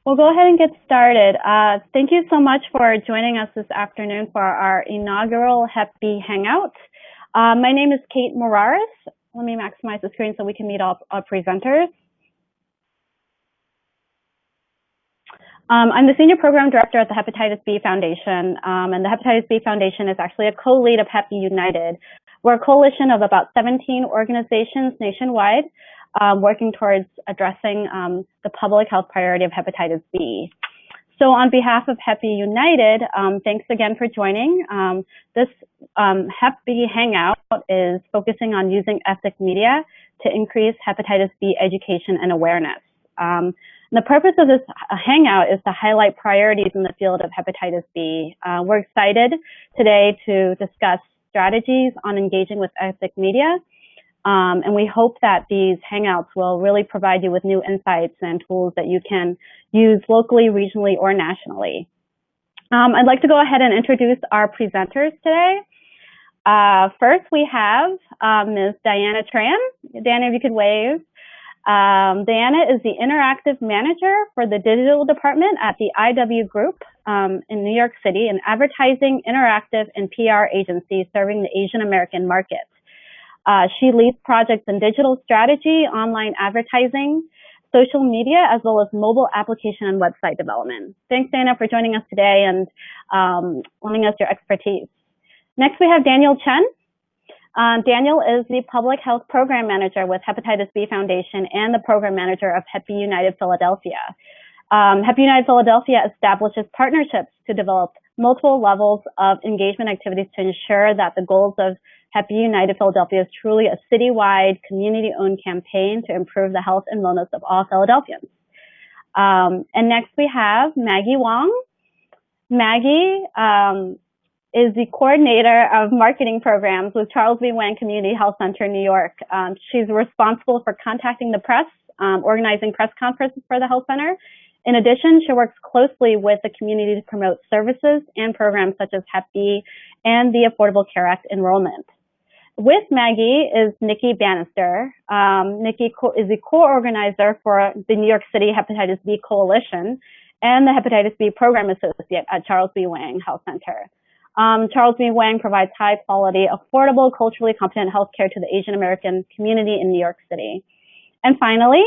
We'll go ahead and get started. Thank you so much for joining us this afternoon for our inaugural Hep B Hangout. My name is Kate Moraras. Let me maximize the screen so we can meet all our presenters. I'm the Senior Program Director at the Hepatitis B Foundation, and the Hepatitis B Foundation is actually a co-lead of Hep B United. We're a coalition of about 17 organizations nationwide working towards addressing the public health priority of hepatitis B. So on behalf of Hep B United, thanks again for joining. This Hep B Hangout is focusing on using ethnic media to increase hepatitis B education and awareness. The purpose of this Hangout is to highlight priorities in the field of hepatitis B. We're excited today to discuss strategies on engaging with ethnic media. And we hope that these Hangouts will really provide you with new insights and tools that you can use locally, regionally, or nationally. I'd like to go ahead and introduce our presenters today. First, we have Ms. Diana Tran. Diana, if you could wave. Diana is the Interactive Manager for the Digital Department at the IW Group in New York City, an advertising, interactive, and PR agency serving the Asian American market. She leads projects in digital strategy, online advertising, social media, as well as mobile application and website development. Thanks, Diana, for joining us today and lending us your expertise. Next, we have Daniel Chen. Daniel is the Public Health Program Manager with Hepatitis B Foundation and the Program Manager of Hep B United Philadelphia. Hep B United Philadelphia establishes partnerships to develop multiple levels of engagement activities to ensure that the goals of Hep B United Philadelphia is truly a citywide, community-owned campaign to improve the health and wellness of all Philadelphians. And next we have Maggie Wong. Maggie is the coordinator of marketing programs with Charles B. Wang Community Health Center in New York. She's responsible for contacting the press, organizing press conferences for the health center. In addition, she works closely with the community to promote services and programs such as Hep B and the Affordable Care Act enrollment. With Maggie is Niki Banister. Niki is the co-organizer for the New York City Hepatitis B Coalition and the Hepatitis B Program Associate at Charles B. Wang Health Center. Charles B. Wang provides high-quality, affordable, culturally competent healthcare to the Asian American community in New York City. And finally,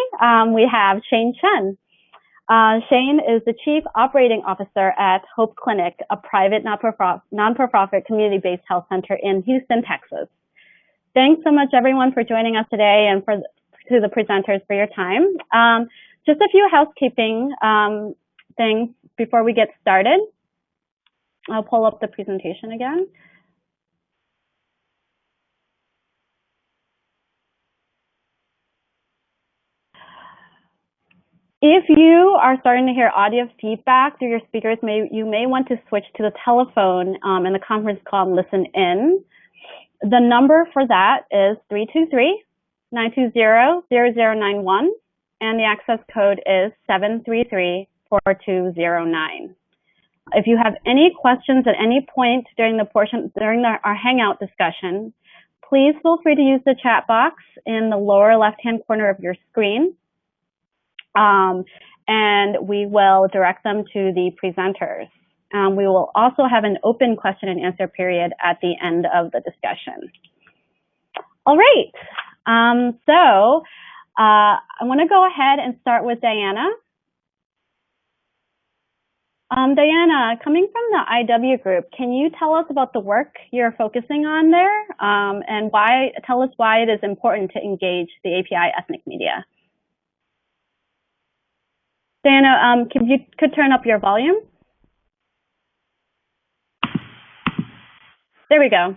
we have Chen. Shane is the Chief Operating Officer at Hope Clinic, a private non-for-profit community-based health center in Houston, Texas. Thanks so much, everyone, for joining us today and to the presenters for your time. Just a few housekeeping things before we get started. I'll pull up the presentation again. If you are starting to hear audio feedback through your speakers, you may want to switch to the telephone and the conference call and listen in. The number for that is 323-920-0091, and the access code is 733-4209. If you have any questions at any point during our Hangout discussion, please feel free to use the chat box in the lower left-hand corner of your screen. And we will direct them to the presenters. We will also have an open question and answer period at the end of the discussion. All right, so I want to go ahead and start with Diana. Diana, coming from the IW Group, can you tell us about the work you're focusing on there and tell us why it is important to engage the API ethnic media? Diana, could turn up your volume? There we go.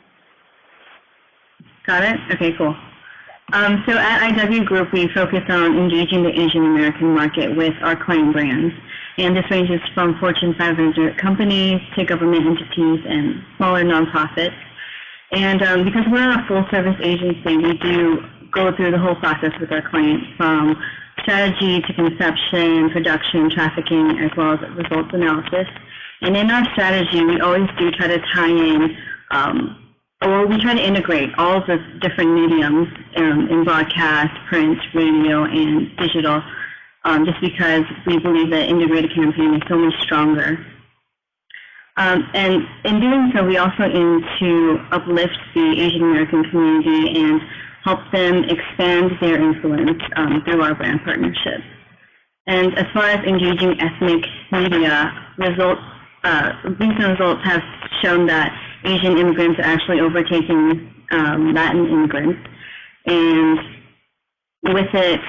Got it? Okay, cool. So at IW Group, we focus on engaging the Asian American market with our client brands. And this ranges from Fortune 500 companies to government entities and smaller nonprofits. And because we're a full-service agency, we do go through the whole process with our clients, from strategy to conception, production, trafficking, as well as results analysis. And in our strategy, we always do try to tie in, or we try to integrate all of the different mediums in broadcast, print, radio, and digital just because we believe that integrated campaign is so much stronger. And in doing so, we also aim to uplift the Asian American community and help them expand their influence through our brand partnerships. And as far as engaging ethnic media, recent results have shown that Asian immigrants are actually overtaking Latin immigrants. And with it,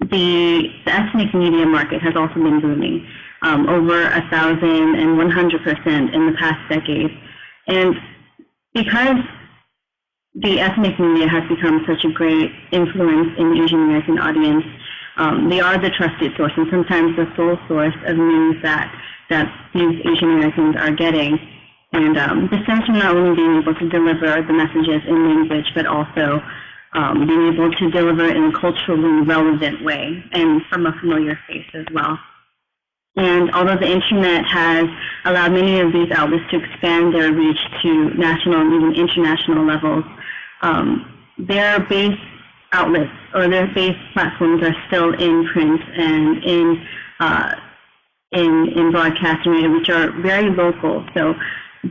the ethnic media market has also been booming, over 1,100% in the past decade. And because the ethnic media has become such a great influence in the Asian American audience, they are the trusted source and sometimes the sole source of news that these Asian Americans are getting. And this stems from not only being able to deliver the messages in language, but also being able to deliver in a culturally relevant way and from a familiar face as well. And although the internet has allowed many of these outlets to expand their reach to national and even international levels, their base outlets or their base platforms are still in print and in broadcast media, which are very local. So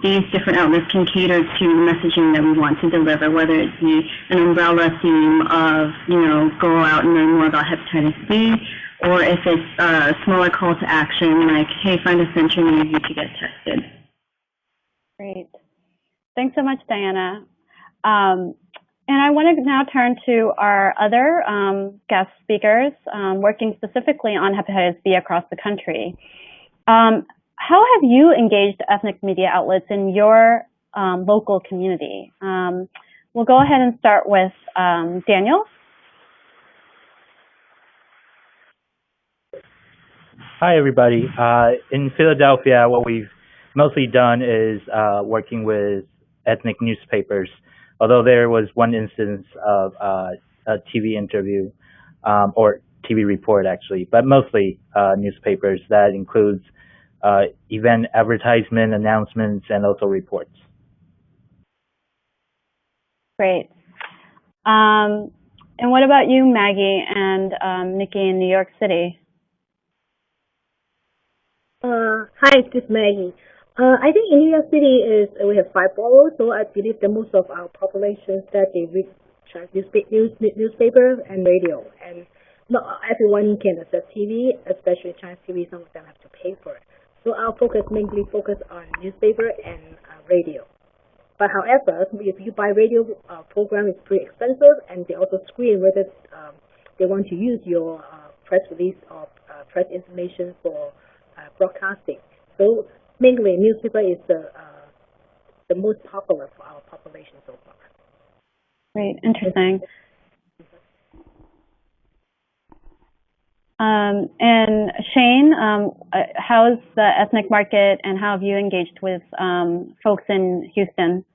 these different outlets can cater to the messaging that we want to deliver, whether it be an umbrella theme of, go out and learn more about hepatitis B, or if it's a smaller call to action like, hey, find a center near you to get tested. Great. Thanks so much, Diana. And I want to now turn to our other guest speakers working specifically on hepatitis B across the country. How have you engaged ethnic media outlets in your local community? We'll go ahead and start with Daniel. Hi, everybody. In Philadelphia, what we've mostly done is working with ethnic newspapers, although there was one instance of a TV interview or TV report, actually, but mostly newspapers. That includes event advertisement, announcements, and also reports. Great. And what about you, Maggie and Niki in New York City? Hi, this is Maggie. I think in New York City we have 5 boroughs, so I believe that most of our populations that they read newspaper and radio, and not everyone can access TV, especially Chinese TV. Some of them have to pay for it. So our focus mainly on newspaper and radio. But however, if you buy radio program, it's pretty expensive, and they also screen whether they want to use your press release or press information for broadcasting. So mainly newspaper is the most popular for our population so far. Great, interesting. And Shane, how's the ethnic market and how have you engaged with folks in Houston?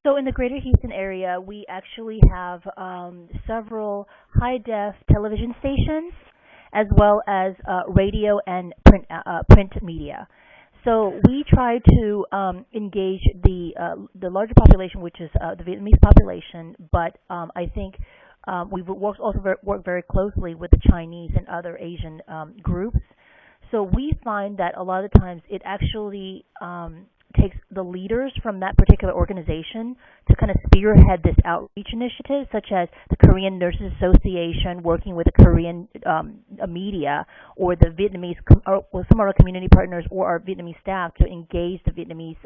So in the greater Houston area, we actually have several high-def television stations as well as radio and print media. So we try to engage the larger population, which is the Vietnamese population, but I think we've also worked very closely with the Chinese and other Asian groups. So we find that a lot of the times it actually takes the leaders from that particular organization to kind of spearhead this outreach initiative, such as the Korean Nurses Association working with the Korean media, or the Vietnamese, or some of our community partners or our Vietnamese staff to engage the Vietnamese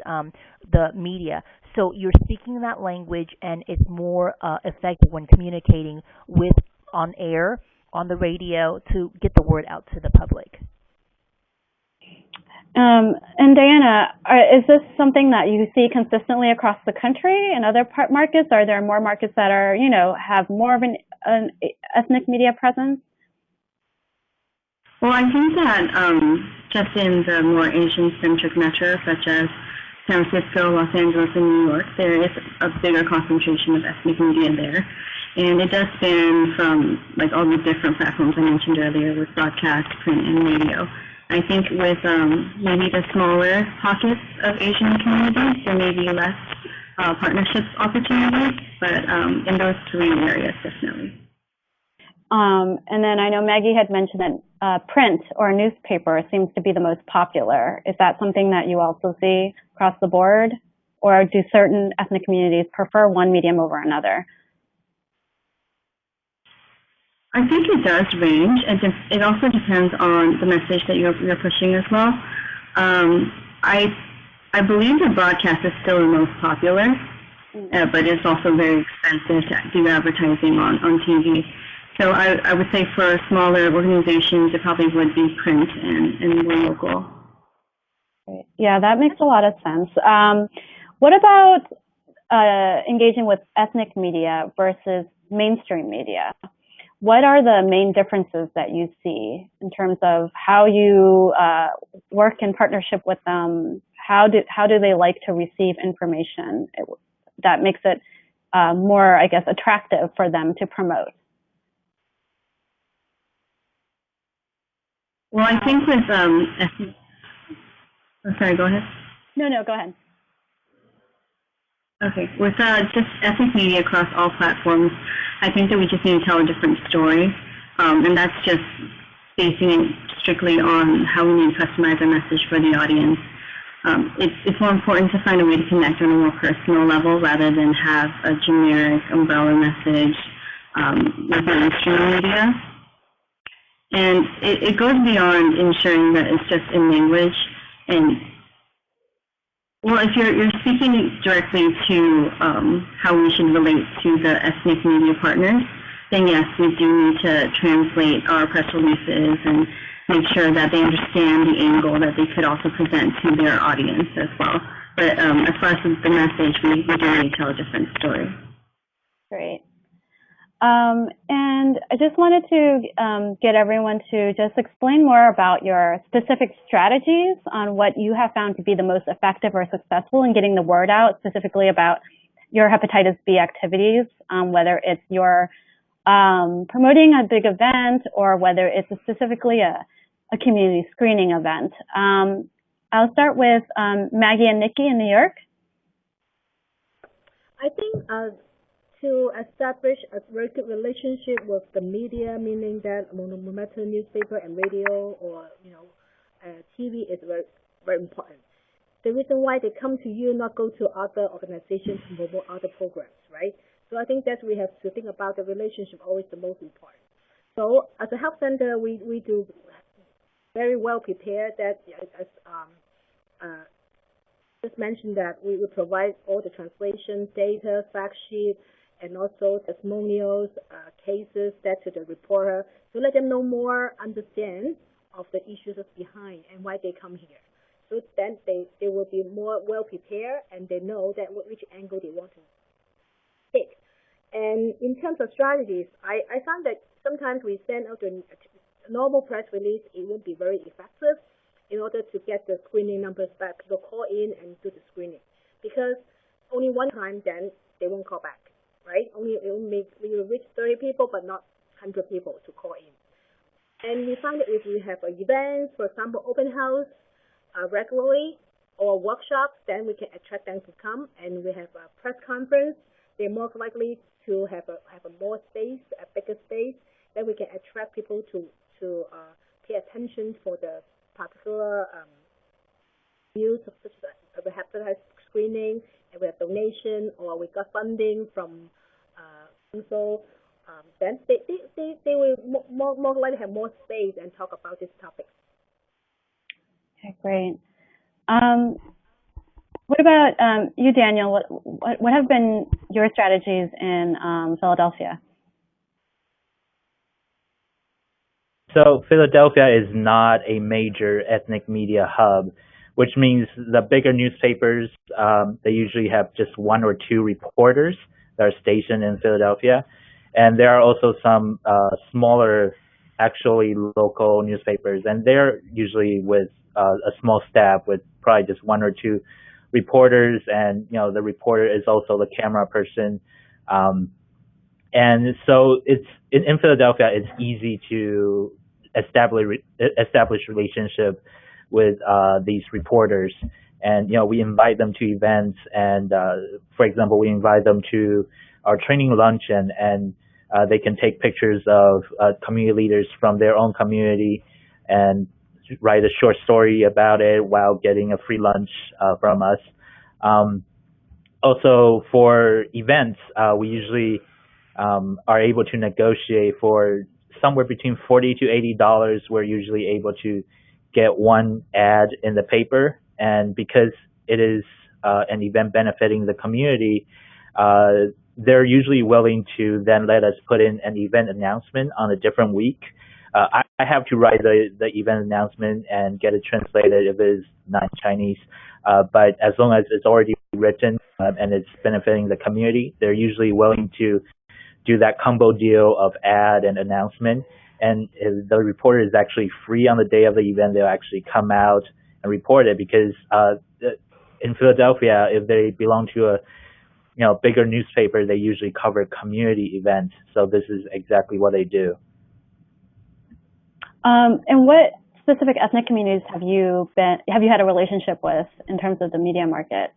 the media. So you're speaking that language, and it's more effective when communicating with on air, on the radio, to get the word out to the public. And Diana, is this something that you see consistently across the country in other markets? Are there more markets that are, have more of an ethnic media presence? Well, I think that just in the more Asian-centric metros, such as San Francisco, Los Angeles, and New York, there is a bigger concentration of ethnic media there. And it does span from all the different platforms I mentioned earlier with broadcast, print, and radio. I think with maybe the smaller pockets of Asian communities, there may be less partnerships opportunities, but in those 3 areas, definitely. And then I know Maggie had mentioned that print or newspaper seems to be the most popular. Is that something that you also see across the board? Or do certain ethnic communities prefer one medium over another? I think it does range. It also depends on the message that you're pushing as well. I believe the broadcast is still the most popular, but it's also very expensive to do advertising on TV. So I would say for smaller organizations, it probably would be print and more local. Great. Yeah, that makes a lot of sense. What about engaging with ethnic media versus mainstream media? What are the main differences that you see in terms of how you work in partnership with them? How do they like to receive information that makes it more, I guess, attractive for them to promote? Well, I think with sorry, go ahead. No, go ahead. Okay, with just ethnic media across all platforms, I think that we just need to tell a different story, and that's just basing it strictly on how we need to customize our message for the audience. It's more important to find a way to connect on a more personal level rather than have a generic umbrella message with mainstream media. And it goes beyond ensuring that it's just in language. And well, if you're speaking directly to how we should relate to the ethnic media partners, then yes, we do need to translate our press releases and make sure that they understand the angle that they could also present to their audience as well. But as far as the message, we do need to tell a different story. Great. And I just wanted to get everyone to just explain more about your specific strategies on what you have found to be the most effective or successful in getting the word out, specifically about your hepatitis B activities, whether it's your promoting a big event or whether it's specifically a community screening event. I'll start with Maggie and Niki in New York. I think to establish a very good relationship with the media, meaning that no matter newspaper and radio or TV is very, very important. The reason why they come to you, not go to other organizations to promote other programs, right? So I think that we have to think about the relationship always the most important. So as a health center, we do very well prepared that as just mentioned that we will provide all the translation, data, fact sheet, and also testimonials, cases that to the reporter to let them know more, understand of the issues behind and why they come here. So then they will be more well prepared and they know that which angle they want to take. And in terms of strategies, I found that sometimes we send out a normal press release, it won't be very effective in order to get the screening numbers back. People call in and do the screening because only one time then they won't call back. Right? We will reach 30 people, but not 100 people to call in. And we find that if we have events, for example, open house regularly or workshops, then we can attract them to come. And we have a press conference, they're more likely to have a more space, a bigger space. Then we can attract people to pay attention for the particular news such as the hepatitis screening, and we have donation or we got funding from so then they will more likely have more space and talk about this topic. Okay, great. What about you, Daniel? What have been your strategies in Philadelphia? So Philadelphia is not a major ethnic media hub, which means the bigger newspapers, they usually have just one or two reporters that are stationed in Philadelphia. And there are also some smaller, actually local newspapers, and they're usually with a small staff with probably just one or two reporters, and the reporter is also the camera person. And so it's in Philadelphia, it's easy to establish relationship with these reporters, and we invite them to events, and for example, we invite them to our training luncheon, and They can take pictures of community leaders from their own community and write a short story about it while getting a free lunch from us. Also, for events, we usually are able to negotiate for somewhere between $40 to $80. We're usually able to get one ad in the paper, and because it is an event benefiting the community, they're usually willing to then let us put in an event announcement on a different week. I have to write the event announcement and get it translated if it is not Chinese, but as long as it's already written and it's benefiting the community, they're usually willing to do that combo deal of ad and announcement. And if the reporter is actually free on the day of the event, they'll actually come out and report it, because in Philadelphia, if they belong to a bigger newspaper, they usually cover community events. So this is exactly what they do. And what specific ethnic communities have you had a relationship with in terms of the media market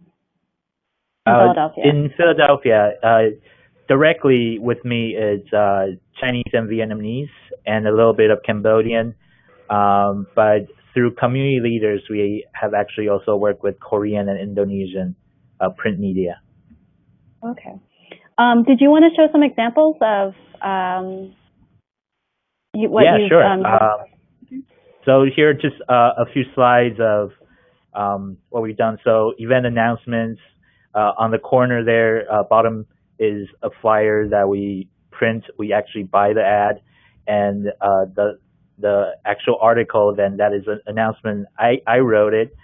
in Philadelphia? In Philadelphia, directly with me is Chinese and Vietnamese and a little bit of Cambodian. But through community leaders, we have actually also worked with Korean and Indonesian print media. Okay. Did you want to show some examples of what you've sure. done? So here are just a few slides of what we've done. So event announcements. On the corner there, bottom is a flyer that we print. We actually buy the ad, and the actual article, then that is an announcement. I wrote it,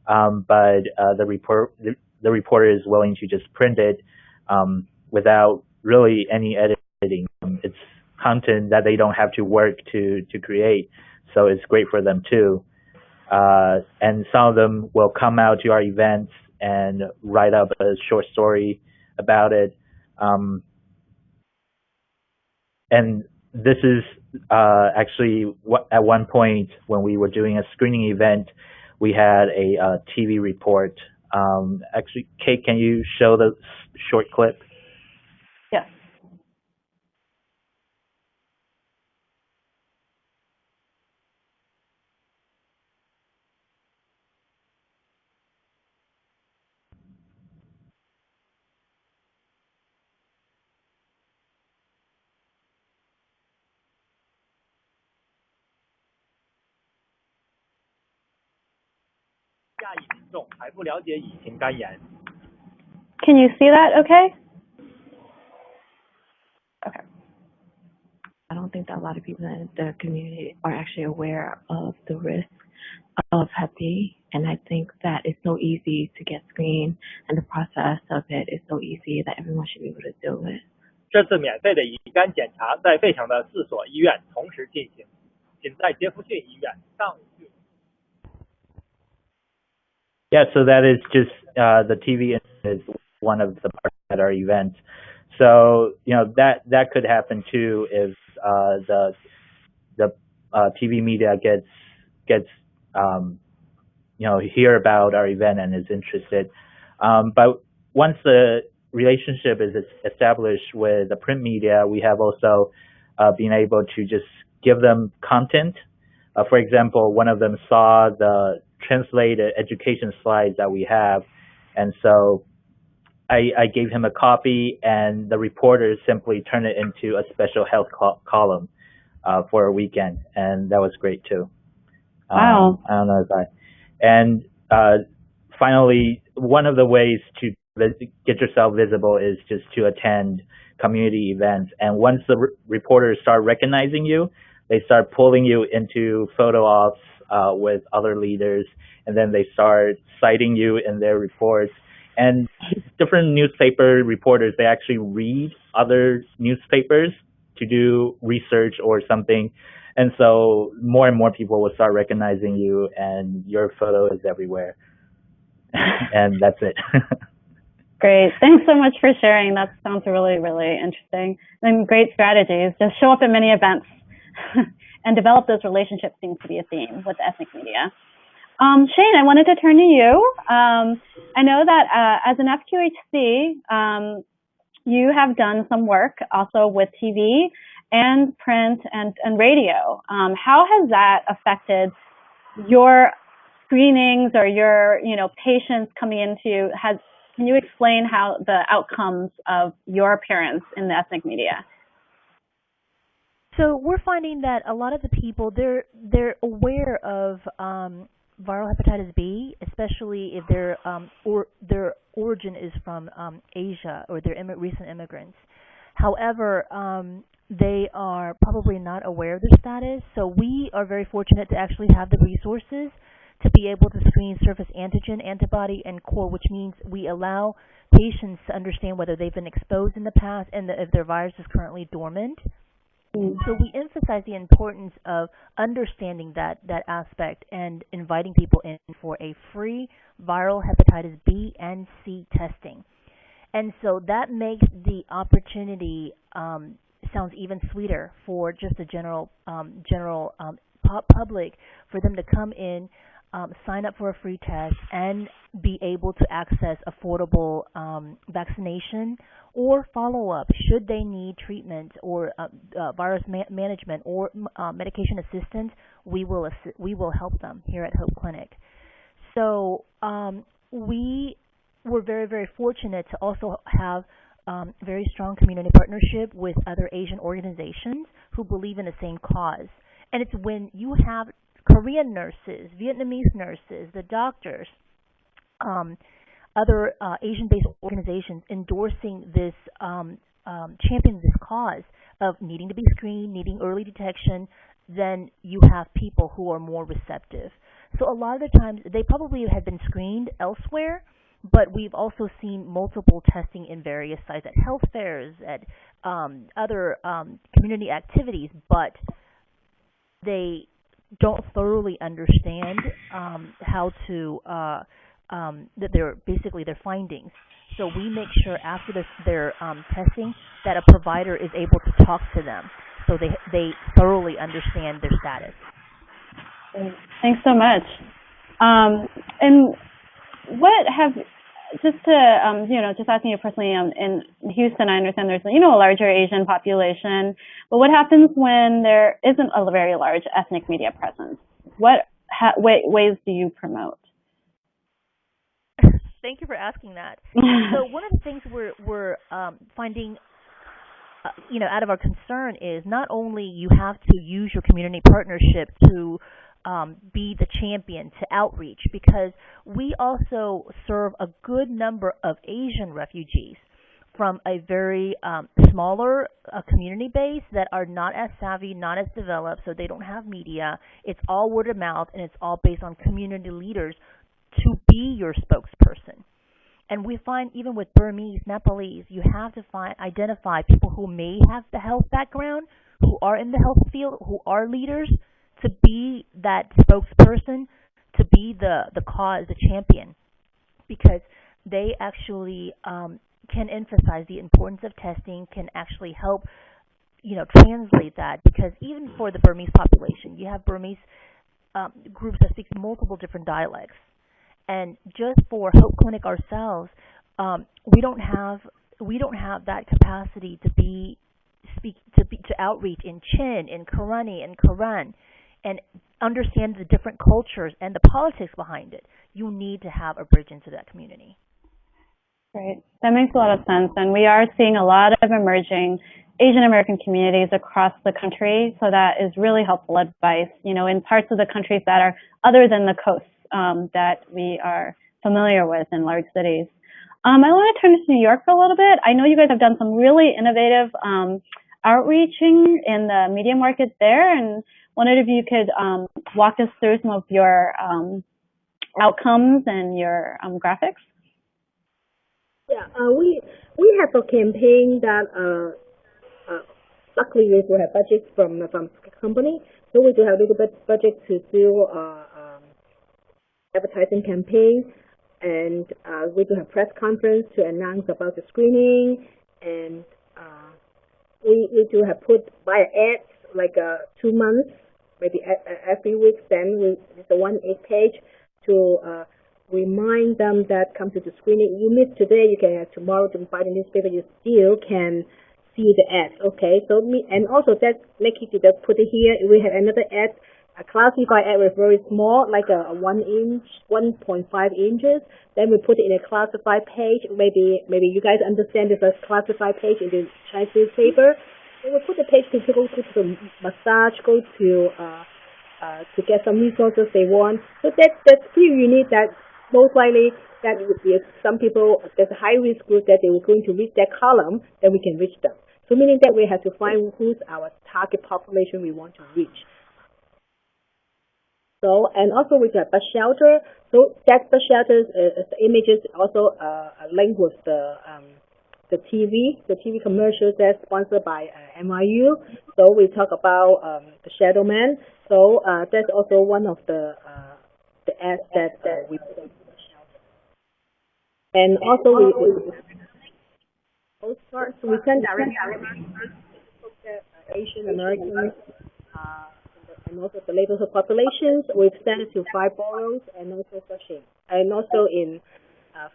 but the reporter is willing to just print it without really any editing. It's content that they don't have to work to create, so it's great for them too. And some of them will come out to our events and write up a short story about it. And this is actually at one point when we were doing a screening event, we had a TV report. Actually, Kate, can you show the short clip? Yes. Can you see that okay? Okay. I don't think that a lot of people in the community are actually aware of the risk of Hep B, and I think that it's so easy to get screened, and the process of it is so easy that everyone should be able to do it. 这次免费的乙肝检查在费城的4所医院同时进行，仅在杰弗逊医院上午就。Yeah, so that is just the TV is one of the parts at our event. So that could happen too if the TV media gets hear about our event and is interested. But once the relationship is established with the print media, we have also been able to just give them content. For example, one of them saw the translated education slides that we have, and so I gave him a copy, and the reporter simply turned it into a special health column for a weekend, and that was great too. Wow. I don't know if and finally, one of the ways to get yourself visible is just to attend community events, and once the reporters start recognizing you, they start pulling you into photo ops with other leaders, and then they start citing you in their reports. And different newspaper reporters, they actually read other newspapers to do research or something. And so more and more people will start recognizing you, and your photo is everywhere. And that's it. Great. Thanks so much for sharing. That sounds really, really interesting. And great strategies. Just show up at many events and develop those relationships seems to be a theme with ethnic media. Shane, I wanted to turn to you. I know that as an FQHC, you have done some work also with TV and print and radio. How has that affected your screenings or your patients coming into? Can you explain how the outcomes of your appearance in the ethnic media? So we're finding that a lot of the people, they're aware of viral hepatitis B, especially if their origin is from Asia or they're recent immigrants. However, they are probably not aware of their status. So we are very fortunate to actually have the resources to be able to screen surface antigen, antibody, and core, which means we allow patients to understand whether they've been exposed in the past and if their virus is currently dormant. So we emphasize the importance of understanding that aspect and inviting people in for a free viral hepatitis B and C testing. And so that makes the opportunity sounds even sweeter for just the general public, for them to come in, sign up for a free test, and be able to access affordable vaccination or follow-up should they need treatment or virus management or medication assistance. We will help them here at Hope Clinic. So we were very, very fortunate to also have very strong community partnership with other Asian organizations who believe in the same cause. And it's when you have Korean nurses, Vietnamese nurses, the doctors, other Asian-based organizations endorsing this, championing this cause of needing to be screened, needing early detection, then you have people who are more receptive. So a lot of the times they probably had been screened elsewhere, but we've also seen multiple testing in various sites at health fairs, at other community activities, but they don't thoroughly understand how to that their findings. So we make sure after their testing that a provider is able to talk to them, so they thoroughly understand their status. Thanks so much. And what have just to just asking you personally, in Houston, I understand there's a larger Asian population, but what happens when there isn't a very large ethnic media presence? What ways do you promote? Thank you for asking that. So one of the things we're finding, out of our concern is not only you have to use your community partnership to be the champion to outreach, because we also serve a good number of Asian refugees from a very smaller community base that are not as savvy, not as developed, so they don't have media. It's all word of mouth, and it's all based on community leaders to be your spokesperson. And we find even with Burmese, Nepalese, you have to identify people who may have the health background, who are in the health field, who are leaders, to be that spokesperson, to be the cause, the champion, because they actually can emphasize the importance of testing, can actually help, translate that, because even for the Burmese population, you have Burmese groups that speak multiple different dialects. And just for Hope Clinic ourselves, we don't have that capacity to outreach in Chen, in Karani, in Karan, and understand the different cultures and the politics behind it. You need to have a bridge into that community. Great. That makes a lot of sense. And we are seeing a lot of emerging Asian American communities across the country. So that is really helpful advice, in parts of the countries that are other than the coasts that we are familiar with in large cities. I want to turn to New York for a little bit. I know you guys have done some really innovative outreaching in the media market there, and wondered if you could walk us through some of your outcomes and your graphics. Yeah, we have a campaign that luckily we do have budget from the company, so we do have a little bit budget to do advertising campaign, and we do have press conference to announce about the screening, and we do have put via ads like 2 months, maybe every week. Then it's a 1-8 page to remind them that come to the screening. You miss today, you can tomorrow to buy the newspaper. You still can see the ad. Okay, so and also that Nicki did put it here. We have another ad, a classified ad with very small, like a 1 inch, 1.5 inches. Then we put it in a classified page. Maybe you guys understand this as classified page in the Chinese newspaper. So we put the page to go to the massage, go to get some resources they want. So that's pretty unique. That most likely that if some people, there's a high risk group that they were going to reach that column, then we can reach them. So meaning that we have to find who's our target population we want to reach. So, and also with the bus shelter, so that bus shelter images also linked with the TV commercials that's sponsored by NYU. So we talk about the Shadow Man. So that's also one of the ads that we put on the shelter. And also we postcards. We send directly Asian Americans and also the neighborhood populations. We've sent it to 5 boroughs and also Flushing, and also in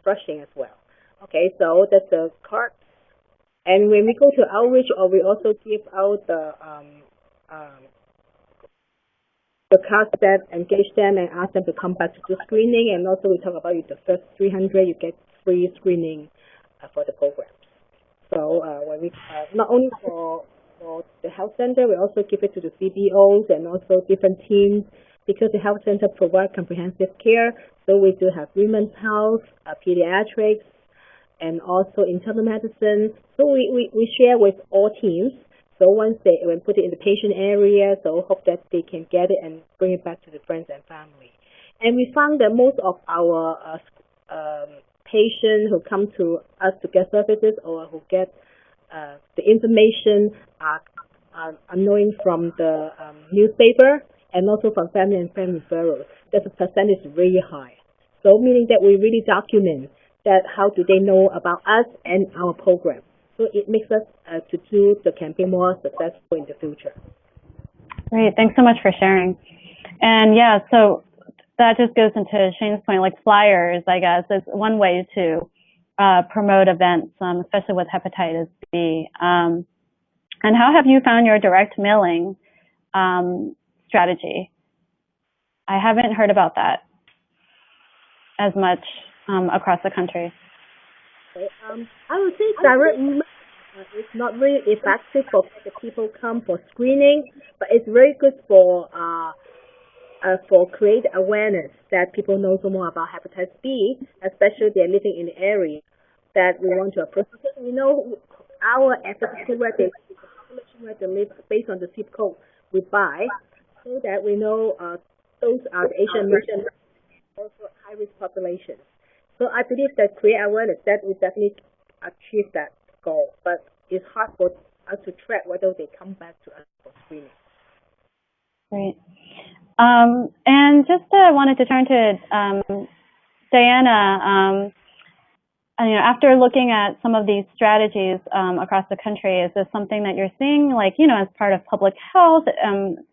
Flushing as well. Okay, so that's the card. And when we go to outreach, or we also give out the cards that engage them and ask them to come back to do screening. And also we talk about the first 300, you get free screening for the programs. So when we not only for the health center, we also give it to the CBOs and also different teams, because the health center provides comprehensive care. So we do have women's health, pediatrics, and also internal medicine. So we share with all teams. So once they put it in the patient area, so hope that they can get it and bring it back to the friends and family. And we found that most of our patients who come to us to get services or who get the information are knowing from the newspaper and also from family and friend referrals. That the percentage is really high. So meaning that we really document that how do they know about us and our program. So it makes us to do the campaign more successful in the future. Great, thanks so much for sharing. And yeah, so that just goes into Shane's point, like flyers, I guess, is one way to promote events, especially with hepatitis B. And how have you found your direct mailing strategy? I haven't heard about that as much across the country. Okay, I would say direct is not really effective for the people come for screening, but it's very good for create awareness that people know so more about hepatitis B, especially they're living in the area that we want to approach. Because we know our efficacy where the population where they live based on the zip code we buy, so that we know those are the Asian American, also high-risk populations. So I believe that create awareness, that will definitely achieve that goal. But it's hard for us to track whether they come back to us for screening. Great. And just wanted to turn to Diana. After looking at some of these strategies across the country, is this something that you're seeing, like, as part of public health?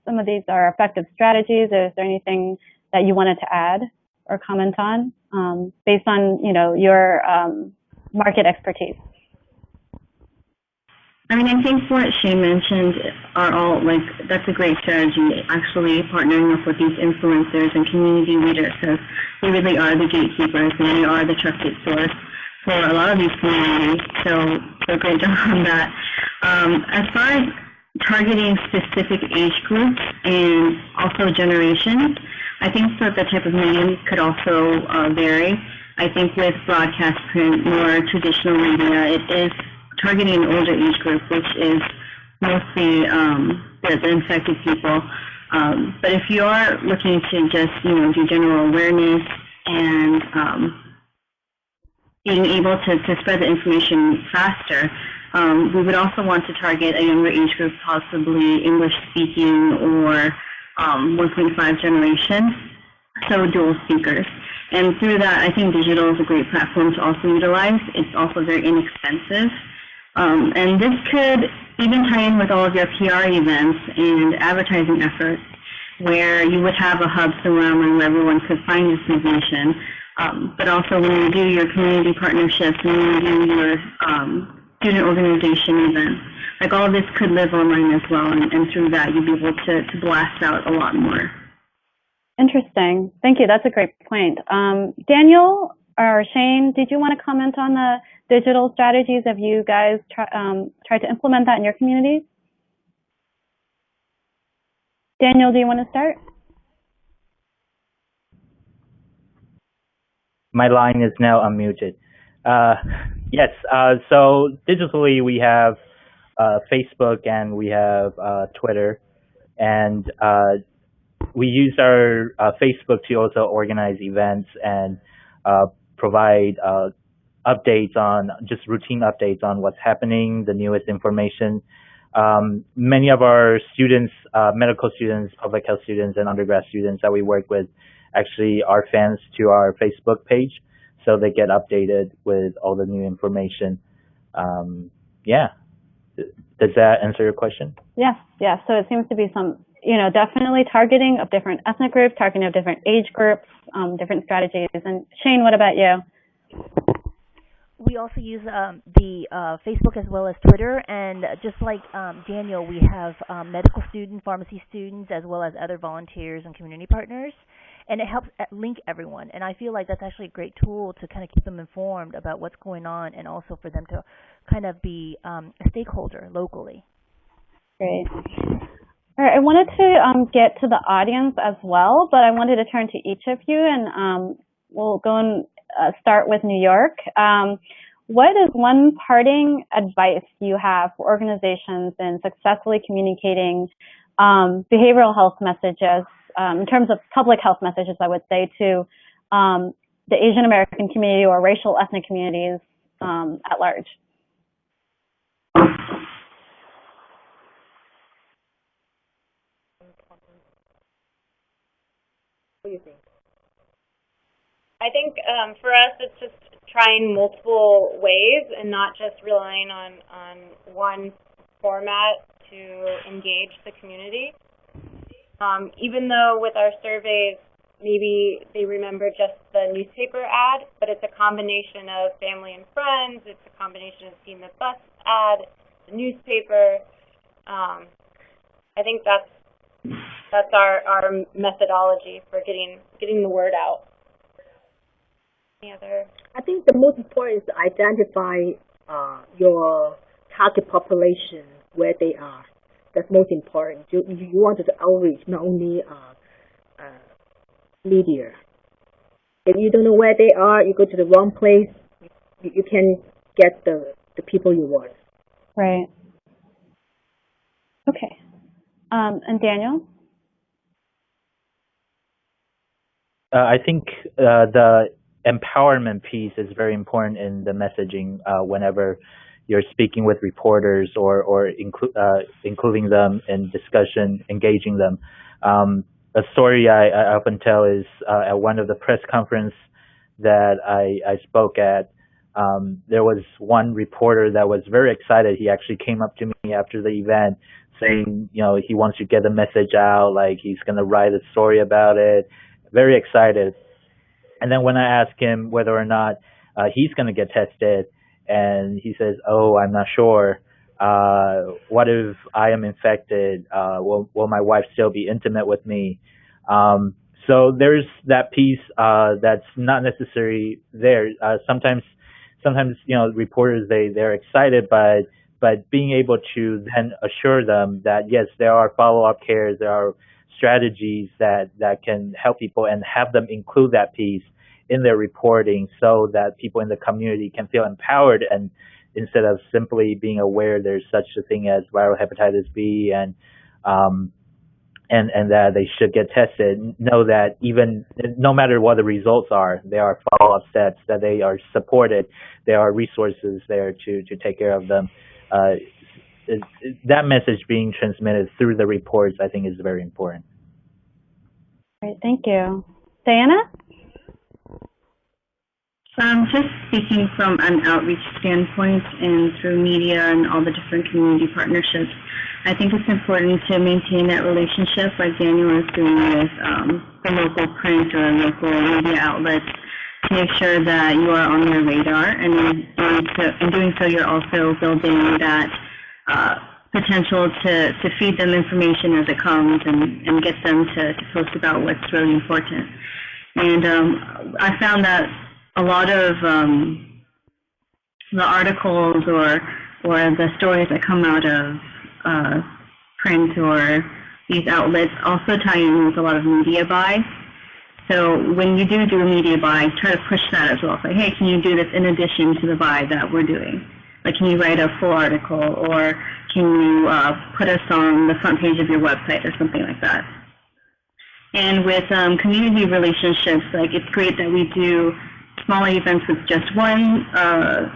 Some of these are effective strategies. Is there anything that you wanted to add or comment on based on, your market expertise? I mean, I think what Shane mentioned are all, that's a great strategy, actually partnering up with these influencers and community leaders, because they really are the gatekeepers and they are the trusted source for a lot of these communities. So great job on that. As far as targeting specific age groups and also generations, I think that the type of medium could also vary. I think with broadcast print, more traditional media, it is targeting an older age group, which is mostly the infected people. But if you are looking to just, do general awareness and being able to spread the information faster, we would also want to target a younger age group, possibly English-speaking or 1.5 generation, so dual speakers. And through that, I think digital is a great platform to also utilize. It's also very inexpensive. And this could even tie in with all of your PR events and advertising efforts, where you would have a hub surrounding where everyone could find this information. But also when you do your community partnerships and when you do your student organization events, like all of this could live online as well, and through that you'll be able to blast out a lot more. Interesting. Thank you. That's a great point. Daniel or Shane, did you want to comment on the digital strategies? Have you guys tried to implement that in your communities? Daniel, do you want to start? My line is now unmuted. Yes, so digitally we have Facebook and we have Twitter, and we use our Facebook to also organize events and provide updates on, just routine updates on what's happening, the newest information. Many of our students, medical students, public health students, and undergrad students that we work with actually are fans to our Facebook page, so they get updated with all the new information. Yeah. Does that answer your question? Yes, yes. So it seems to be some, definitely targeting of different ethnic groups, targeting of different age groups, different strategies. And Shane, what about you? We also use the Facebook as well as Twitter, and just like Daniel, we have medical students, pharmacy students, as well as other volunteers and community partners, and it helps link everyone. And I feel like that's actually a great tool to kind of keep them informed about what's going on, and also for them to kind of be a stakeholder locally. Great. All right, I wanted to get to the audience as well, but I wanted to turn to each of you, and we'll go and start with New York. What is one parting advice you have for organizations in successfully communicating behavioral health messages, in terms of public health messages, I would say, to the Asian American community or racial ethnic communities at large? What do you think? I think for us, it's just trying multiple ways and not just relying on one format to engage the community. Even though with our surveys, maybe they remember just the newspaper ad, but it's a combination of family and friends, it's a combination of seeing the bus ad, the newspaper. I think that's our methodology for getting the word out. Any other? I think the most important is to identify your target population, where they are. That's most important. You want to outreach, not only media. If you don't know where they are, you go to the wrong place, you can get the people you want. Right. Okay. And Daniel? I think the empowerment piece is very important in the messaging whenever you're speaking with reporters or including them in discussion, engaging them. A story I often tell is at one of the press conference that I spoke at, there was one reporter that was very excited. He actually came up to me after the event saying, he wants to get the message out, like he's going to write a story about it. Very excited. And then when I asked him whether or not he's going to get tested, and he says, "Oh, I'm not sure. What if I am infected? Will my wife still be intimate with me?" So there's that piece that's not necessarily there. Sometimes reporters they're excited, but being able to then assure them that yes, there are follow-up cares, there are strategies that can help people, and have them include that piece in their reporting so that people in the community can feel empowered, and instead of simply being aware there's such a thing as viral hepatitis B and that they should get tested, know that even no matter what the results are, there are follow-up steps, that they are supported, there are resources there to take care of them. That message being transmitted through the reports, I think, is very important. Great, thank you. Diana? Just speaking from an outreach standpoint and through media and all the different community partnerships, I think it's important to maintain that relationship like Daniel is doing with the local print or local media outlets, to make sure that you are on their radar, and in doing so, you're also building that potential to feed them information as it comes and get them to post about what's really important. And I found that a lot of the articles or the stories that come out of print or these outlets also tie in with a lot of media buy. So when you do a media buy, try to push that as well. Say, hey, can you do this in addition to the buy that we're doing? Like, can you write a full article, or can you put us on the front page of your website or something like that? And with community relationships, like, it's great that we do small events with just one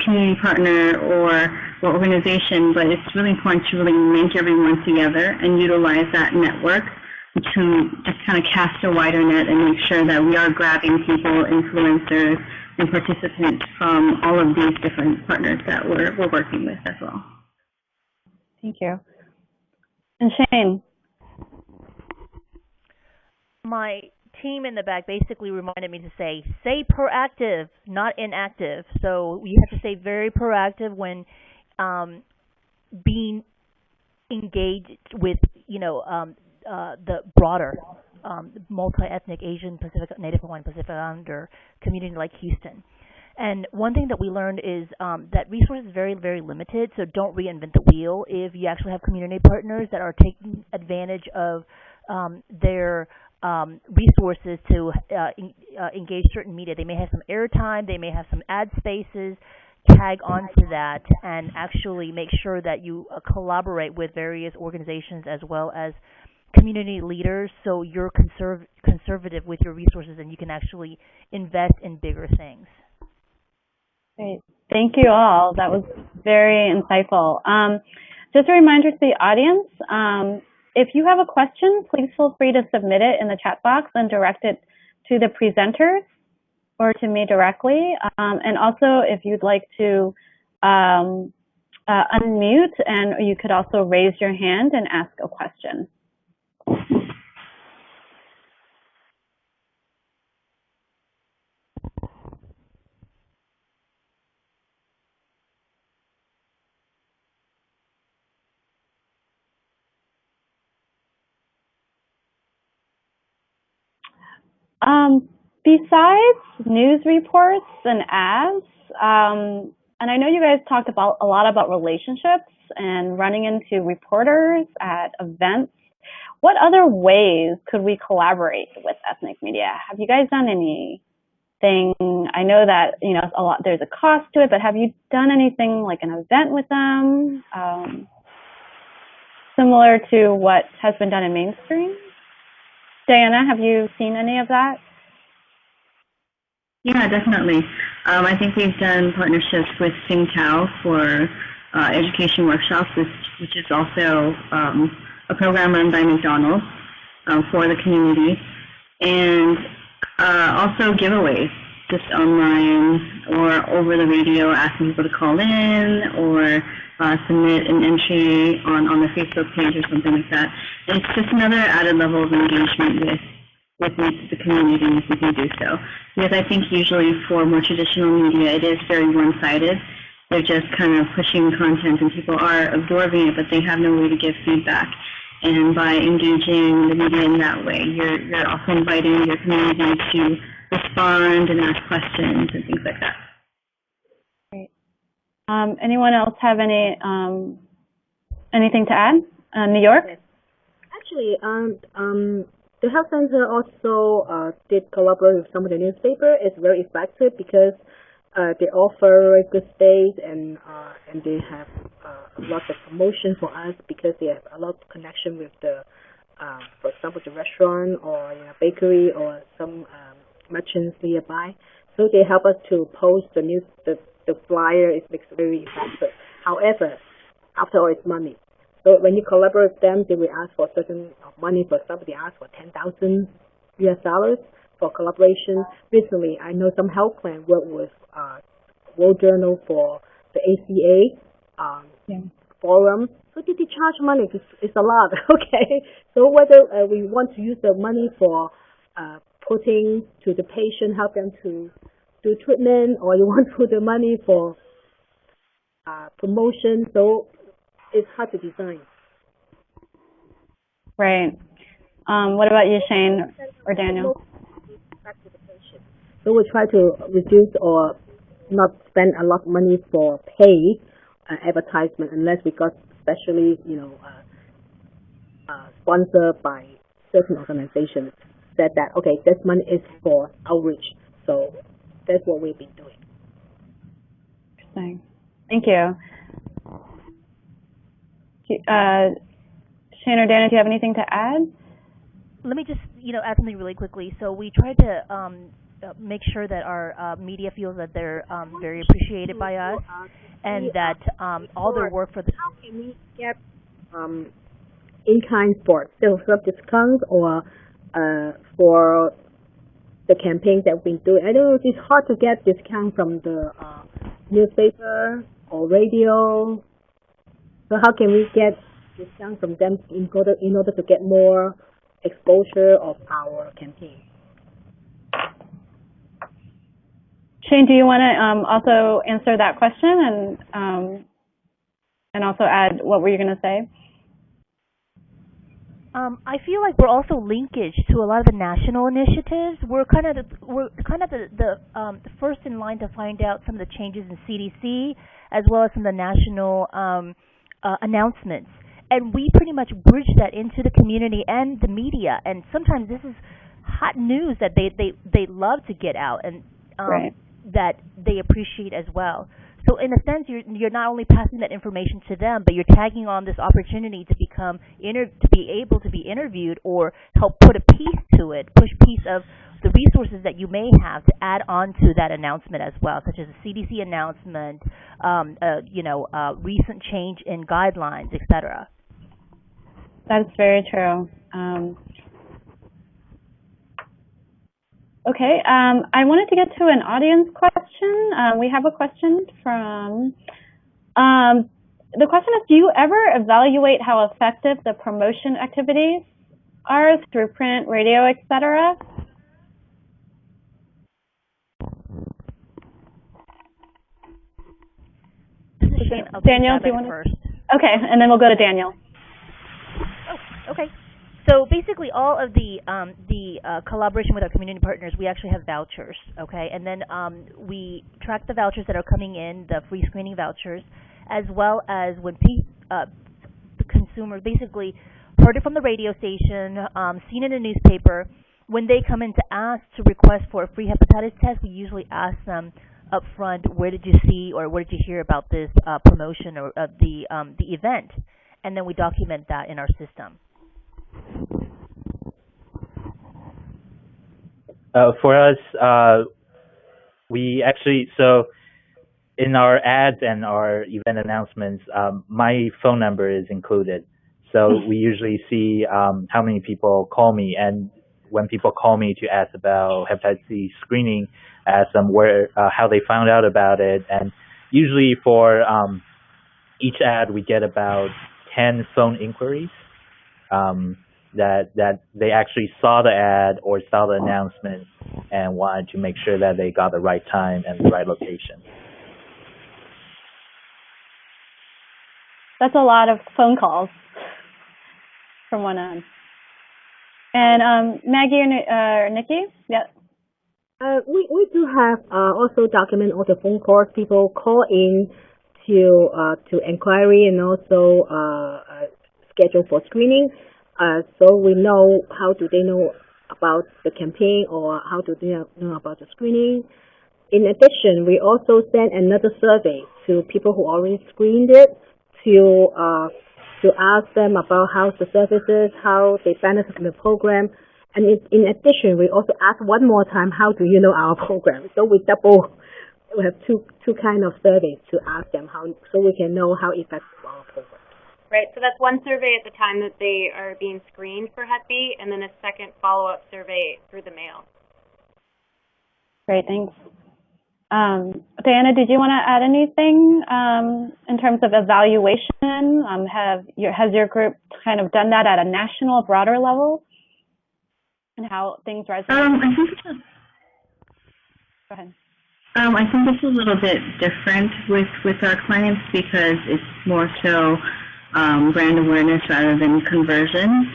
community partner or organization, but it's really important to really link everyone together and utilize that network to just kind of cast a wider net and make sure that we are grabbing people, influencers, and participants from all of these different partners that we're working with as well. Thank you. And Shane? My team in the back basically reminded me to say proactive, not inactive. So you have to stay very proactive when being engaged with, the broader multi-ethnic Asian Pacific, Native Hawaiian Pacific Islander community like Houston. And one thing that we learned is that resources are very, very limited, so don't reinvent the wheel. If you actually have community partners that are taking advantage of their resources to engage certain media, they may have some airtime, they may have some ad spaces, tag onto that and actually make sure that you collaborate with various organizations as well as community leaders, so you're conservative with your resources and you can actually invest in bigger things. Great. Thank you all. That was very insightful. Just a reminder to the audience, if you have a question, please feel free to submit it in the chat box and direct it to the presenters or to me directly. And also, if you'd like to unmute, and you could also raise your hand and ask a question. Besides news reports and ads, and I know you guys talked about a lot about relationships and running into reporters at events, what other ways could we collaborate with ethnic media? Have you guys done anything? I know that there's a cost to it, but have you done anything like an event with them, similar to what has been done in mainstream? Diana, have you seen any of that? Yeah, definitely. I think we've done partnerships with Sing Tao for education workshops, which is also a program run by McDonald's for the community, and also giveaways, just online or over the radio, asking people to call in or submit an entry on the Facebook page or something like that. And it's just another added level of engagement with the community if we can do so. Because I think usually for more traditional media, it is very one-sided. They're just kind of pushing content and people are absorbing it, but they have no way to give feedback. And by engaging the media in that way, you're also inviting your community to respond and ask questions and things like that. Great. Anyone else have anything to add? New York? Actually, the Health Center also did collaborate with some of the newspaper. It's very effective because they offer good space and they have a lot of promotion for us because they have a lot of connection with the, for example, the restaurant or bakery or some merchants nearby. So they help us to post the flyer. It makes it very effective. However, after all, it's money. So when you collaborate with them, they will ask for certain money. For example, they ask for $10,000 US for collaboration. Recently, I know some health plan work with World Journal for the ACA forum. So they charge money. It's a lot, okay? So whether we want to use the money for putting to the patient, help them to do treatment or you want to put the money for promotion. So it's hard to design. Right. What about you, Shane or Daniel? So we try to reduce or not spend a lot of money for paid advertisement unless we got specially, sponsored by certain organizations. Said that okay, this money is for outreach. So that's what we've been doing. Interesting. Thank you. Shane or Dana, do you have anything to add? Let me just, add something really quickly. So we try to make sure that our media feels that they're very appreciated by us, and that all their work for the... How can we get in-kind for sales discounts or for the campaign that we've been doing? I know it's hard to get discount from the newspaper or radio. So how can we get discount from them in order to get more exposure of our campaign? Shane, do you want to also answer that question and also add what were you going to say? I feel like we're also linkage to a lot of the national initiatives. We're kind of the first in line to find out some of the changes in CDC as well as some of the national announcements, and we pretty much bridge that into the community and the media. And sometimes this is hot news that they love to get out, and right. that they appreciate as well. So in a sense, you're not only passing that information to them, but you're tagging on this opportunity to be able to be interviewed or help put a piece to it, push piece of the resources that you may have to add on to that announcement as well, such as a CDC announcement, recent change in guidelines, etc. That's very true. Okay, I wanted to get to an audience question. We have a question from, the question is, do you ever evaluate how effective the promotion activities are through print, radio, etc.? Daniel, do you want to? First. Okay, and then we'll go to Daniel. Oh, okay. So basically, all of the collaboration with our community partners, we actually have vouchers, okay? And then we track the vouchers that are coming in, the free screening vouchers, as well as when the consumer basically heard it from the radio station, seen it in a newspaper. When they come in to ask to request for a free hepatitis test, we usually ask them up front, where did you see or where did you hear about this promotion or the event? And then we document that in our system. For us, we actually, so in our ads and our event announcements, my phone number is included. So we usually see how many people call me, and when people call me to ask about hepatitis C screening, ask them how they found out about it. And usually for each ad, we get about 10 phone inquiries. That they actually saw the ad or saw the announcement and wanted to make sure that they got the right time and the right location. That's a lot of phone calls from one end. And Maggie or Niki? Yeah. We do have also document all the phone calls. People call in to inquiry and also schedule for screening. So we know how do they know about the campaign or how do they know about the screening. In addition, we also send another survey to people who already screened it to ask them about how the services, how they benefit from the program. And in addition, we also ask one more time, how do you know our program? So we have two kind of surveys to ask them so we can know how effective our program. Right, so that's one survey at the time that they are being screened for Hep B, and then a second follow-up survey through the mail. Great, thanks. Diana, did you want to add anything in terms of evaluation? Has your group kind of done that at a national, broader level? And how things resonate? I think Go ahead. I think it's a little bit different with our clients because it's more so brand awareness rather than conversion.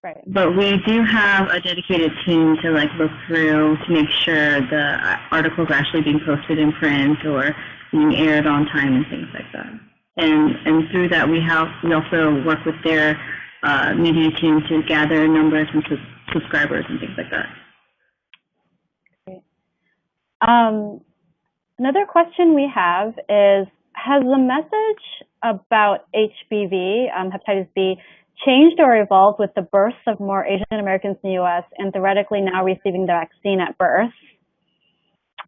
Right. But we do have a dedicated team to like look through to make sure the articles are actually being posted in print or being aired on time and things like that. And through that we also work with their media team to gather numbers and subscribers and things like that. Great. Another question we have is, has the message about HBV, hepatitis B, changed or evolved with the births of more Asian Americans in the U.S. and theoretically now receiving the vaccine at birth?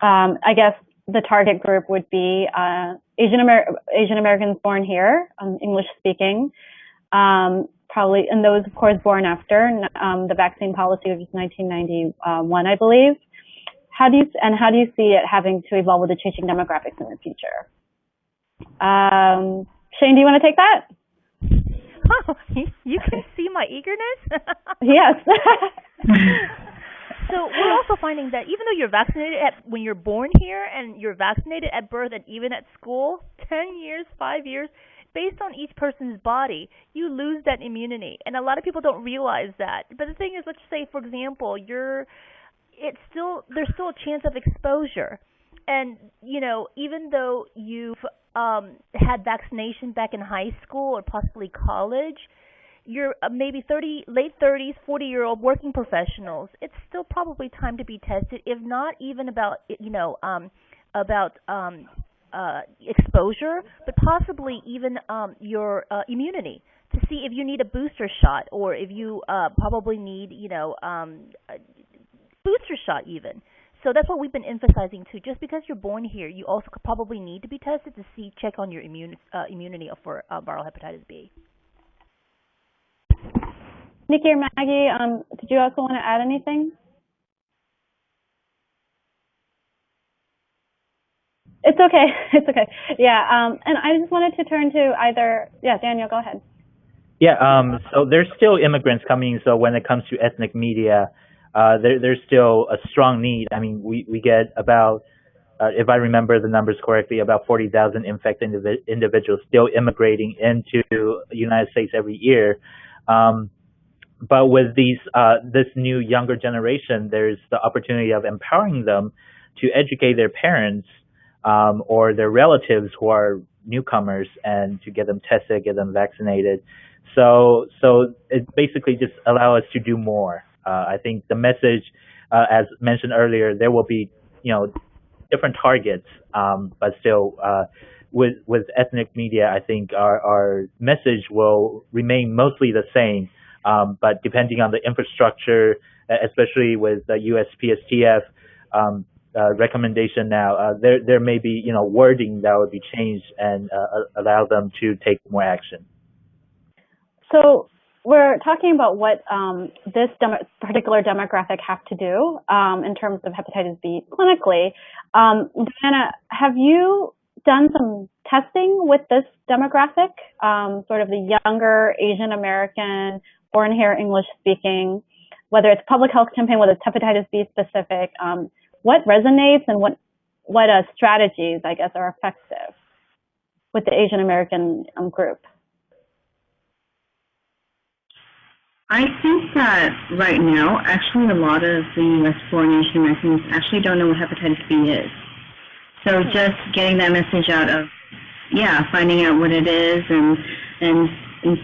I guess the target group would be Asian Americans born here, English speaking, probably, and those of course born after the vaccine policy, which is 1991, I believe. How do you see it having to evolve with the changing demographics in the future? Shane, do you want to take that? Oh, you can see my eagerness? Yes. So we're also finding that even though you're vaccinated when you're born here and you're vaccinated at birth and even at school, 10 years, 5 years, based on each person's body, you lose that immunity. And a lot of people don't realize that. But the thing is, let's say, for example, there's still a chance of exposure. And, even though you've had vaccination back in high school or possibly college, you're maybe late 30s, 40-year-old working professionals, it's still probably time to be tested, if not even about exposure, but possibly even your immunity, to see if you need a booster shot or if you probably need, a booster shot even. So that's what we've been emphasizing too. Just because you're born here, you also probably need to be tested to check on your immunity for viral hepatitis B. Niki or Maggie, did you also want to add anything? It's okay. It's okay. Yeah. And I just wanted to turn to Daniel, go ahead. Yeah. So there's still immigrants coming. So when it comes to ethnic media, there's still a strong need. I mean, we get about, if I remember the numbers correctly, about 40,000 infected individuals still immigrating into the United States every year. But with this new younger generation, there's the opportunity of empowering them to educate their parents or their relatives who are newcomers and to get them tested, get them vaccinated. So it basically just allows us to do more. I think the message, as mentioned earlier, there will be, different targets, but still, with ethnic media, I think our message will remain mostly the same. But depending on the infrastructure, especially with the USPSTF recommendation now, there may be wording that would be changed and allow them to take more action. So we're talking about what this particular demographic have to do in terms of hepatitis B clinically. Diana, have you done some testing with this demographic, sort of the younger Asian American, born here, English speaking, whether it's public health campaign, whether it's hepatitis B specific, what resonates and what strategies, I guess, are effective with the Asian American group? I think that right now, actually a lot of the U.S. born Asian Americans actually don't know what hepatitis B is. So just getting that message out of, finding out what it is and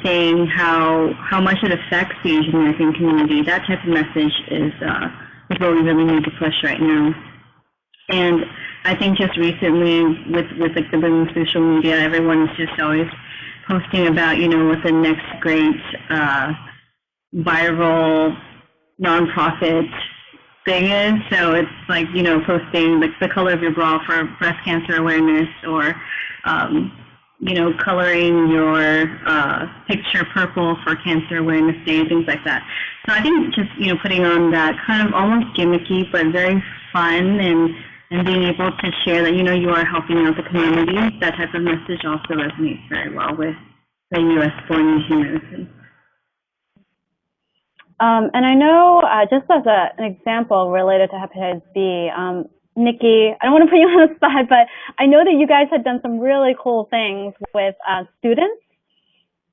saying how much it affects the Asian American community, that type of message is what we really need to push right now. And I think just recently with like the boom of social media, everyone is just always posting about, what the next great viral nonprofit thing is. So it's like, posting like the color of your bra for breast cancer awareness, or coloring your picture purple for Cancer Awareness Day, things like that. So I think just, putting on that kind of almost gimmicky but very fun and being able to share that, you are helping out the community, that type of message also resonates very well with the U.S. born Asian Americans. And I know, just as an example related to hepatitis B, Nikki, I don't want to put you on the spot, but I know that you guys had done some really cool things with students.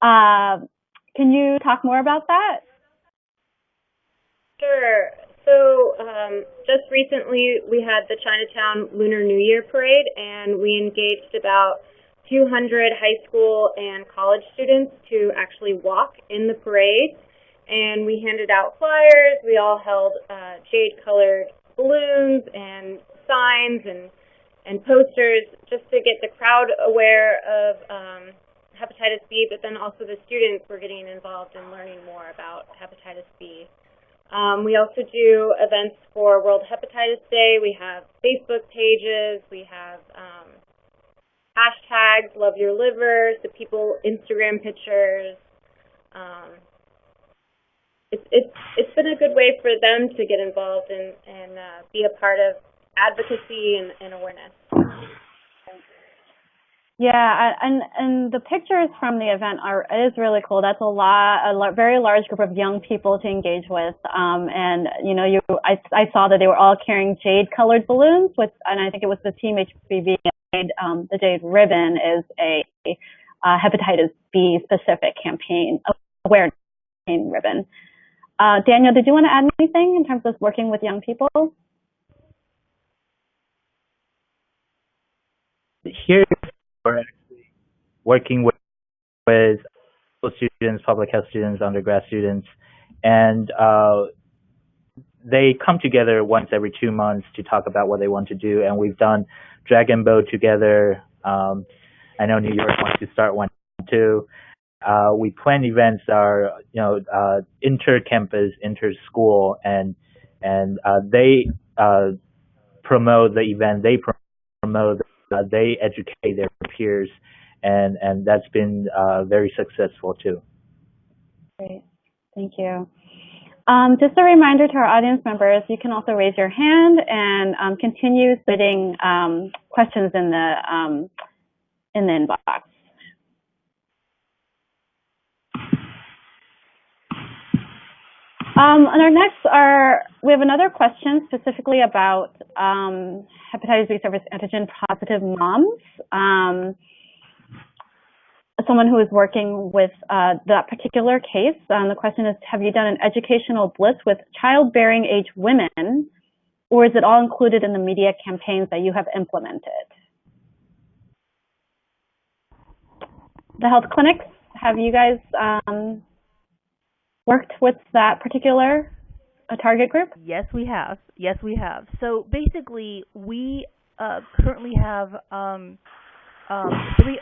Can you talk more about that? Sure. So just recently we had the Chinatown Lunar New Year Parade, and we engaged about 200 high school and college students to actually walk in the parade. And we handed out flyers. We all held jade-colored balloons and signs and posters just to get the crowd aware of hepatitis B, but then also the students were getting involved in learning more about hepatitis B. We also do events for World Hepatitis Day. We have Facebook pages. We have hashtags, Love Your Liver, so people Instagram pictures. It's been a good way for them to get involved and be a part of advocacy and awareness. Yeah, and the pictures from the event is really cool. That's a very large group of young people to engage with. And you know, I saw that they were all carrying jade-colored balloons, and I think it was the Team HBV. The Jade Ribbon is a hepatitis B specific campaign, awareness campaign ribbon. Daniel, did you want to add anything in terms of working with young people? Here we're actually working with students, public health students, undergrad students, and they come together once every 2 months to talk about what they want to do. And we've done Dragon Boat together. I know New York wants to start one too. We plan events are, you know, inter-campus, inter-school, and they promote the event. They promote. They educate their peers, and that's been very successful too. Great, thank you. Just a reminder to our audience members, you can also raise your hand and continue submitting questions in the inbox. On our next, we have another question specifically about hepatitis B surface antigen positive moms. Someone who is working with that particular case. The question is, have you done an educational blitz with childbearing age women, or is it all included in the media campaigns that you have implemented? The health clinics, have you guys worked with that particular target group? Yes, we have. Yes, we have. So basically, we currently have 3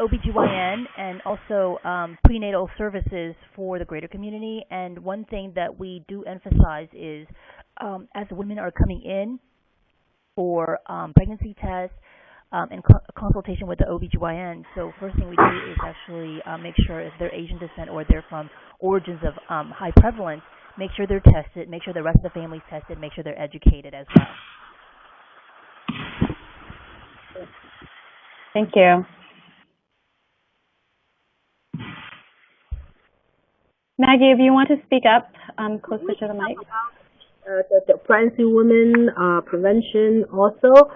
OBGYN and also prenatal services for the greater community. And one thing that we do emphasize is as women are coming in for pregnancy tests and consultation with the OBGYN, so first thing we do is actually make sure if they're Asian descent or they're from origins of high prevalence, make sure they're tested, make sure the rest of the family's tested, make sure they're educated as well. Thank you. Maggie, if you want to speak up closer to the mic. The pregnancy women prevention also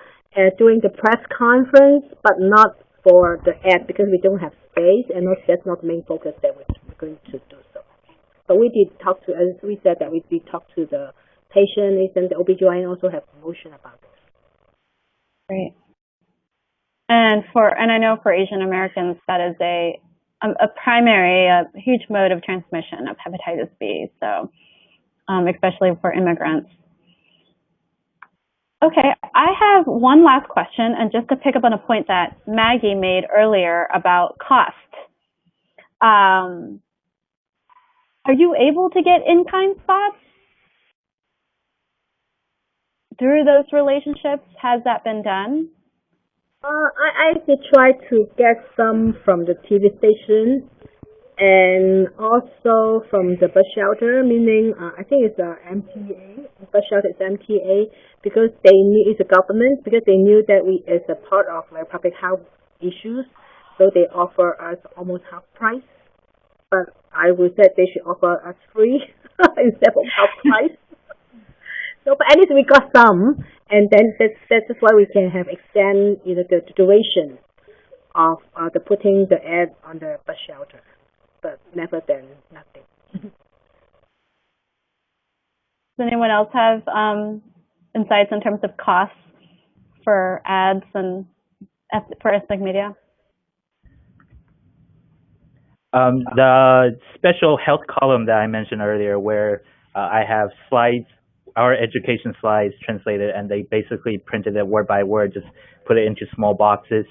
during the press conference, but not for the ad because we don't have space, and that's not the main focus that we're going to do so. But we did talk to, as we said, that we did talk to the patients, and the OBGYN also have promotion about this. Great. And I know for Asian Americans, that is a huge mode of transmission of hepatitis B, so especially for immigrants. Okay, I have one last question, and just to pick up on a point that Maggie made earlier about cost. Are you able to get in-kind spots through those relationships? Has that been done? I did try to get some from the TV station and also from the bus shelter, meaning I think it's MTA, bus shelter is MTA, because they knew it's a government, because they knew that it's a part of like public health issues, so they offer us almost half price. But I would say they should offer us free instead of half price. So, but at least we got some, And then that's why we can have extend the duration of the putting the ad on the bus shelter, but never than nothing. Does anyone else have insights in terms of costs for ads and for ethnic media? The special health column that I mentioned earlier, where I have slides, our education slides translated, and they basically printed it word by word, just put it into small boxes.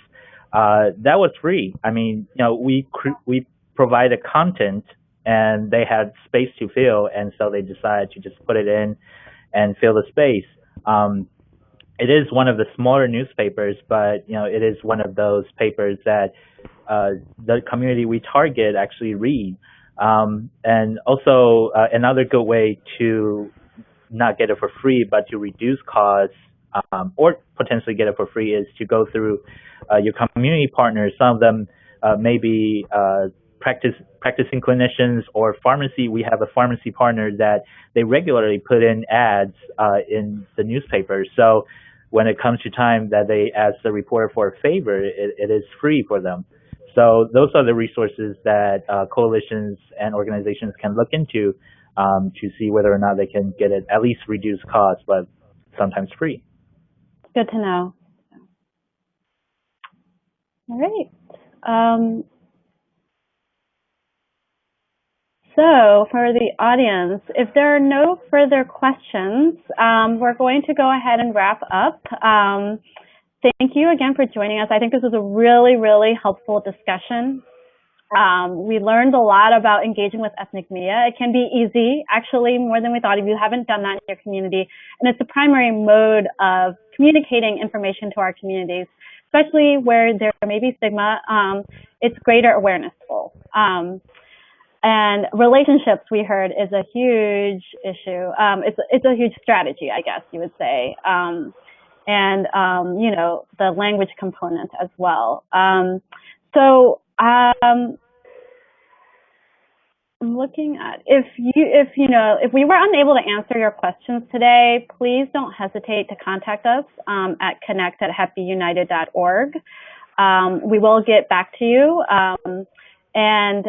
That was free. I mean, we provided content, and they had space to fill, and so they decided to just put it in and fill the space. It is one of the smaller newspapers, but it is one of those papers that the community we target actually read. And also another good way to not get it for free, but to reduce costs, or potentially get it for free, is to go through your community partners. Some of them may be practicing clinicians or pharmacy. We have a pharmacy partner that they regularly put in ads in the newspaper. So when it comes to time that they ask the reporter for a favor, it is free for them. So those are the resources that coalitions and organizations can look into to see whether or not they can get it at least reduced cost, but sometimes free. Good to know. All right. So for the audience, if there are no further questions, we're going to go ahead and wrap up. Thank you again for joining us. I think this was a really, really helpful discussion. We learned a lot about engaging with ethnic media. It can be easy, actually, more than we thought, if you haven't done that in your community. And it's the primary mode of communicating information to our communities, especially where there may be stigma. It's greater awareness tool. And relationships, we heard, is a huge issue. It's a huge strategy, I guess you would say. And the language component as well. So I'm looking at, if we were unable to answer your questions today, please don't hesitate to contact us at connect@happyunited.org. We will get back to you. And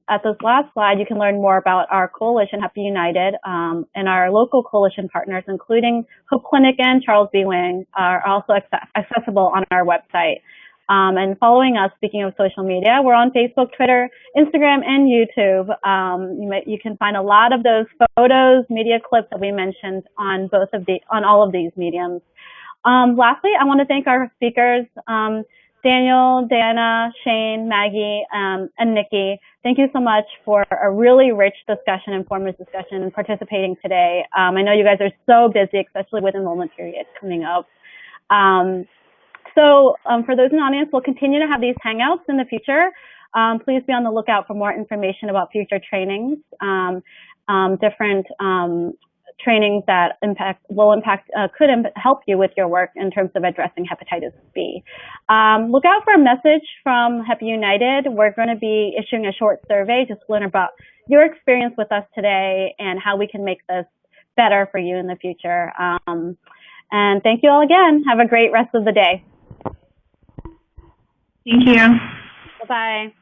at this last slide, you can learn more about our coalition, Happy United, and our local coalition partners, including Hope Clinic and Charles B. Wang, are also accessible on our website. And following us, speaking of social media, we're on Facebook, Twitter, Instagram, and YouTube. You can find a lot of those photos, media clips that we mentioned on all of these mediums. Lastly, I want to thank our speakers, Daniel, Diana, Shane, Maggie, and Niki. Thank you so much for a really rich discussion, informative discussion, and participating today. I know you guys are so busy, especially with enrollment period coming up. So for those in the audience, we'll continue to have these Hangouts in the future. Please be on the lookout for more information about future trainings, different trainings that could help you with your work in terms of addressing hepatitis B. Look out for a message from Happy United. We're going to be issuing a short survey just to learn about your experience with us today and how we can make this better for you in the future. And thank you all again. Have a great rest of the day. Thank you. Bye-bye.